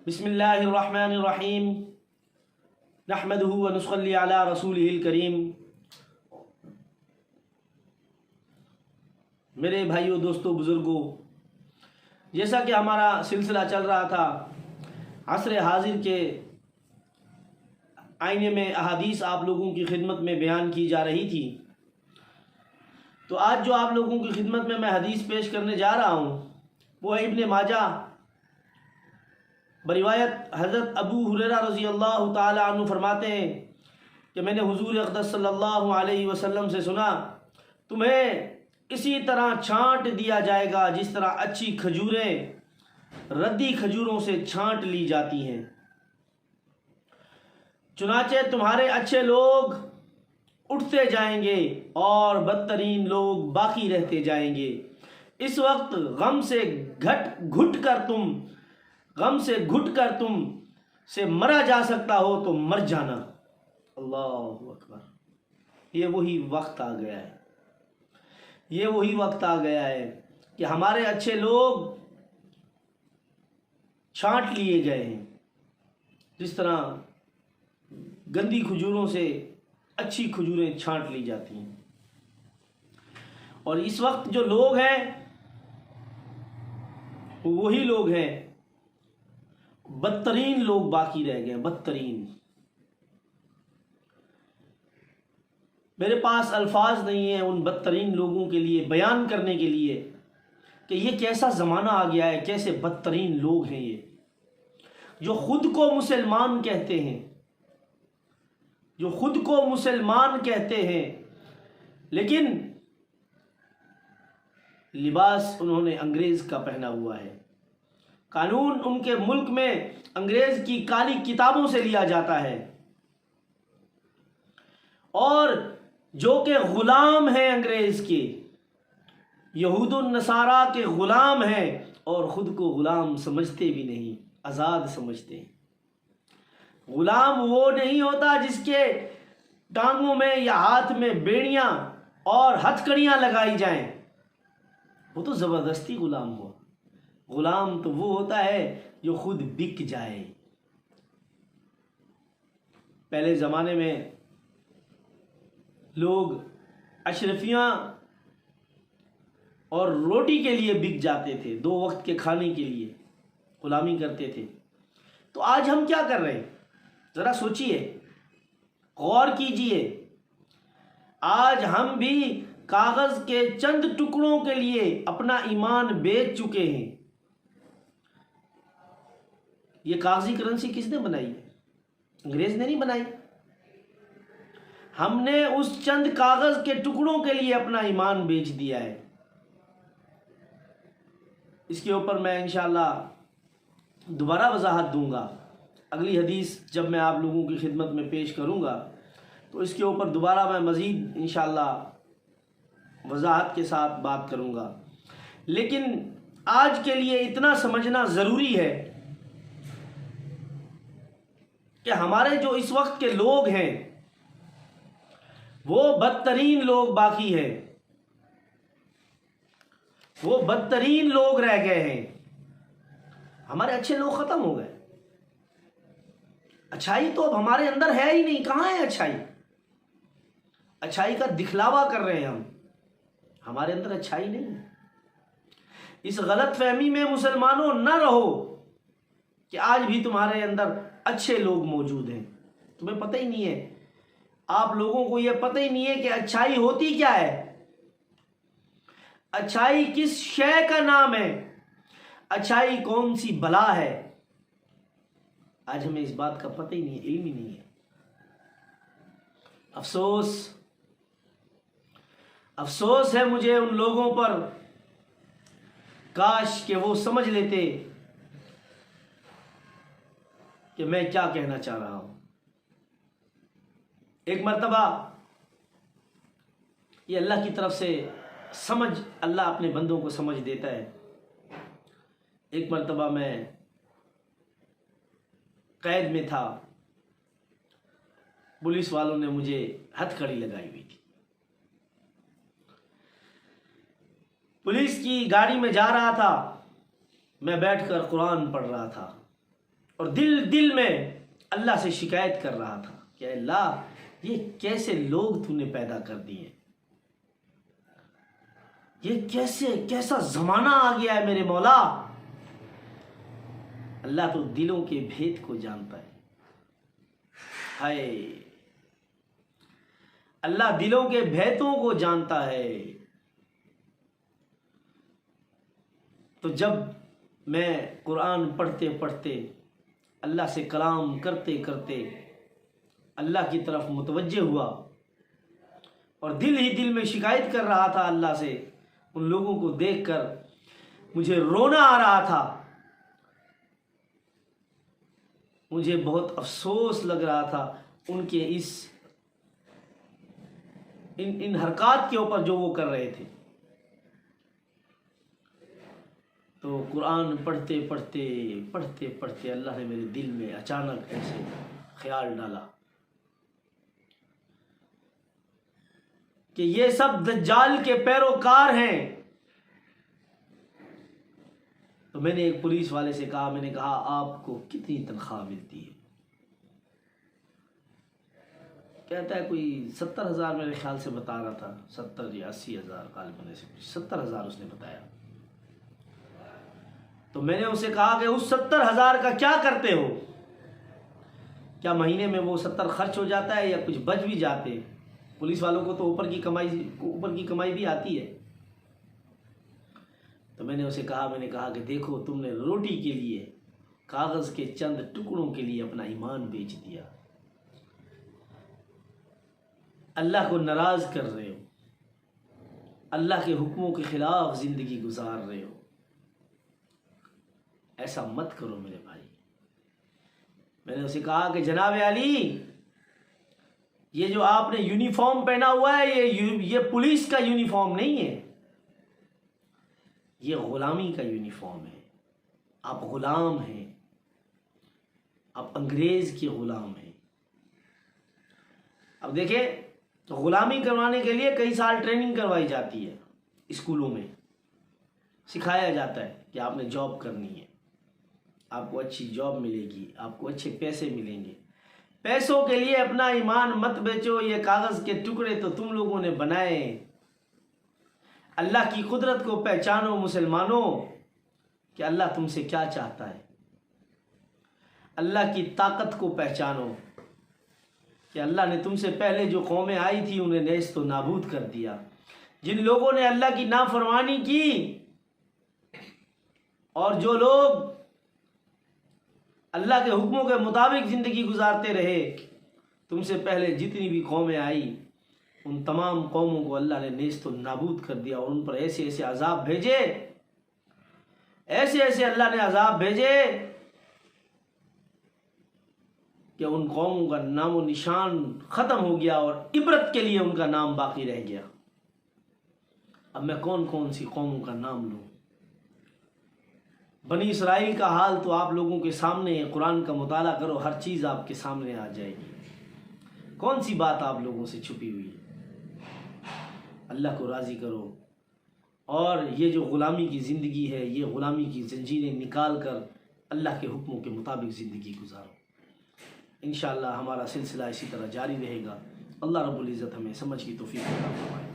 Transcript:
बिस्मिल्लाहिर्रहमानिर्रहीम नहमदुहु व नुसल्ली अला रसूलिहिल करीम। मेरे भाइयों, दोस्तों, बुज़ुर्गों, जैसा कि हमारा सिलसिला चल रहा था असर हाजिर के आईने में अहादीस आप लोगों की खिदमत में बयान की जा रही थी, तो आज जो आप लोगों की खिदमत में मैं हदीस पेश करने जा रहा हूँ वो है इब्ने माजा बरिवायत हज़रत अबू हुरैरा रज़ी अल्लाह ताला अन्हु फरमाते हैं कि मैंने हुज़ूर अक़दस सल्लल्लाहु अलैहि वसल्लम से सुना, तुम्हें इसी तरह छांट दिया जाएगा जिस तरह अच्छी खजूरें रद्दी खजूरों से छांट ली जाती हैं। चुनाचे तुम्हारे अच्छे लोग उठते जाएंगे और बदतरीन लोग बाकी रहते जाएंगे। इस वक्त गम से घुट कर तुम से मरा जा सकता हो तो मर जाना। अल्लाहु अकबर। ये वही वक्त आ गया है, ये वही वक्त आ गया है कि हमारे अच्छे लोग छांट लिए गए हैं, जिस तरह गंदी खजूरों से अच्छी खजूरें छांट ली जाती हैं। और इस वक्त जो लोग हैं वही लोग हैं, बदतरीन लोग बाकी रह गए। बदतरीन, मेरे पास अल्फाज नहीं है उन बदतरीन लोगों के लिए बयान करने के लिए कि ये कैसा ज़माना आ गया है, कैसे बदतरीन लोग हैं ये, जो खुद को मुसलमान कहते हैं, जो खुद को मुसलमान कहते हैं, लेकिन लिबास उन्होंने अंग्रेज़ का पहना हुआ है। कानून उनके मुल्क में अंग्रेज़ की काली किताबों से लिया जाता है, और जो कि ग़ुलाम हैं अंग्रेज़ के, यहूदुन नसारा के ग़ुलाम हैं और ख़ुद को ग़ुलाम समझते भी नहीं, आज़ाद समझते हैं। ग़ुलाम वो नहीं होता जिसके टांगों में या हाथ में बेड़ियां और हथकड़ियां लगाई जाएं, वो तो ज़बरदस्ती ग़ुलाम हुआ। ग़ुलाम तो वो होता है जो खुद बिक जाए। पहले ज़माने में लोग अशरफियाँ और रोटी के लिए बिक जाते थे, 2 वक्त के खाने के लिए ग़ुलामी करते थे। तो आज हम क्या कर रहे हैं, ज़रा सोचिए, गौर कीजिए। आज हम भी कागज़ के चंद टुकड़ों के लिए अपना ईमान बेच चुके हैं। ये कागजी करेंसी किसने बनाई है? अंग्रेज ने नहीं बनाई। हमने उस चंद कागज के टुकड़ों के लिए अपना ईमान बेच दिया है। इसके ऊपर मैं इंशाअल्लाह दोबारा वजाहत दूंगा। अगली हदीस जब मैं आप लोगों की खिदमत में पेश करूंगा तो इसके ऊपर दोबारा मैं मज़ीद इंशाअल्लाह वजाहत के साथ बात करूंगा। लेकिन आज के लिए इतना समझना ज़रूरी है कि हमारे जो इस वक्त के लोग हैं वो बदतरीन लोग बाकी हैं, वो बदतरीन लोग रह गए हैं। हमारे अच्छे लोग ख़त्म हो गए। अच्छाई तो अब हमारे अंदर है ही नहीं। कहाँ है अच्छाई? अच्छाई का दिखलावा कर रहे हैं हम, हमारे अंदर अच्छाई नहीं है। इस गलत फहमी में मुसलमानों न रहो कि आज भी तुम्हारे अंदर अच्छे लोग मौजूद हैं। तुम्हें पता ही नहीं है, आप लोगों को यह पता ही नहीं है कि अच्छाई होती क्या है, अच्छाई किस शय का नाम है, अच्छाई कौन सी बला है। आज हमें इस बात का पता ही नहीं है, इल्म ही नहीं है। अफसोस है मुझे उन लोगों पर, काश कि वो समझ लेते कि मैं क्या कहना चाह रहा हूं। एक मर्तबा ये अल्लाह की तरफ से समझ, अल्लाह अपने बंदों को समझ देता है। एक मर्तबा मैं कैद में था, पुलिस वालों ने मुझे हथकड़ी लगाई हुई थी। पुलिस की गाड़ी में जा रहा था, मैं बैठकर कुरान पढ़ रहा था। और दिल दिल में अल्लाह से शिकायत कर रहा था कि अल्लाह ये कैसे लोग तूने पैदा कर दिए, ये कैसा जमाना आ गया है मेरे मौला। अल्लाह तो दिलों के भेद को जानता है। हाय, अल्लाह दिलों के भेदों को जानता है। तो जब मैं कुरान पढ़ते पढ़ते, अल्लाह से कलाम करते करते अल्लाह की तरफ मुतवज्जे हुआ और दिल ही दिल में शिकायत कर रहा था अल्लाह से, उन लोगों को देखकर मुझे रोना आ रहा था, मुझे बहुत अफसोस लग रहा था उनके इन हरकत के ऊपर जो वो कर रहे थे। तो कुरान पढ़ते पढ़ते पढ़ते पढ़ते अल्लाह ने मेरे दिल में अचानक ऐसे ख्याल डाला कि ये सब दज्जाल के पैरोकार हैं। तो मैंने एक पुलिस वाले से कहा, मैंने कहा आपको कितनी तनख्वाह मिलती है? कहता है कोई 70,000 मेरे ख्याल से बता रहा था, 70 या 80,000 गालिबन से कुछ 70,000 उसने बताया। तो मैंने उसे कहा कि उस 70,000 का क्या करते हो? क्या महीने में वो 70 खर्च हो जाता है या कुछ बच भी जाते? पुलिस वालों को तो ऊपर की कमाई भी आती है। तो मैंने उसे कहा, मैंने कहा कि देखो तुमने रोटी के लिए, कागज़ के चंद टुकड़ों के लिए अपना ईमान बेच दिया, अल्लाह को नाराज़ कर रहे हो, अल्लाह के हुक्मों के खिलाफ ज़िंदगी गुजार रहे हो। ऐसा मत करो मेरे भाई। मैंने उसे कहा कि जनाब अली, ये जो आपने यूनिफॉर्म पहना हुआ है ये पुलिस का यूनिफॉर्म नहीं है, ये गुलामी का यूनिफॉर्म है। आप गुलाम हैं, आप अंग्रेज के गुलाम हैं। अब देखिए, तो गुलामी करवाने के लिए कई साल ट्रेनिंग करवाई जाती है, स्कूलों में सिखाया जाता है कि आपने जॉब करनी है, आपको अच्छी जॉब मिलेगी, आपको अच्छे पैसे मिलेंगे। पैसों के लिए अपना ईमान मत बेचो। ये कागज़ के टुकड़े तो तुम लोगों ने बनाए। अल्लाह की कुदरत को पहचानो मुसलमानों कि अल्लाह तुमसे क्या चाहता है। अल्लाह की ताकत को पहचानो कि अल्लाह ने तुमसे पहले जो कौमें आई थी उन्हें नेस्त व नाबूद कर दिया। जिन लोगों ने अल्लाह की नाफरमानी की और जो लोग अल्लाह के हुक्मों के मुताबिक ज़िंदगी गुजारते रहे, तुमसे पहले जितनी भी कौमें आई उन तमाम कौमों को अल्लाह ने नेस्त व नाबूद कर दिया और उन पर ऐसे ऐसे अजाब भेजे, ऐसे ऐसे अल्लाह ने अजाब भेजे कि उन कौमों का नामो निशान ख़त्म हो गया और इबरत के लिए उनका नाम बाकी रह गया। अब मैं कौन कौन सी कौमों का नाम लूँ? बनी इसराइल का हाल तो आप लोगों के सामने है। कुरान का मुताला करो, हर चीज़ आपके सामने आ जाएगी। कौन सी बात आप लोगों से छुपी हुई है? अल्लाह को राज़ी करो और ये जो ग़ुलामी की ज़िंदगी है, ये ग़ुलामी की जंजीरें निकाल कर अल्लाह के हुक्मों के मुताबिक ज़िंदगी गुजारो। इंशाअल्लाह हमारा सिलसिला इसी तरह जारी रहेगा। अल्लाह रब्बुल इज़्ज़त हमें समझ की तौफीक अता फरमाए।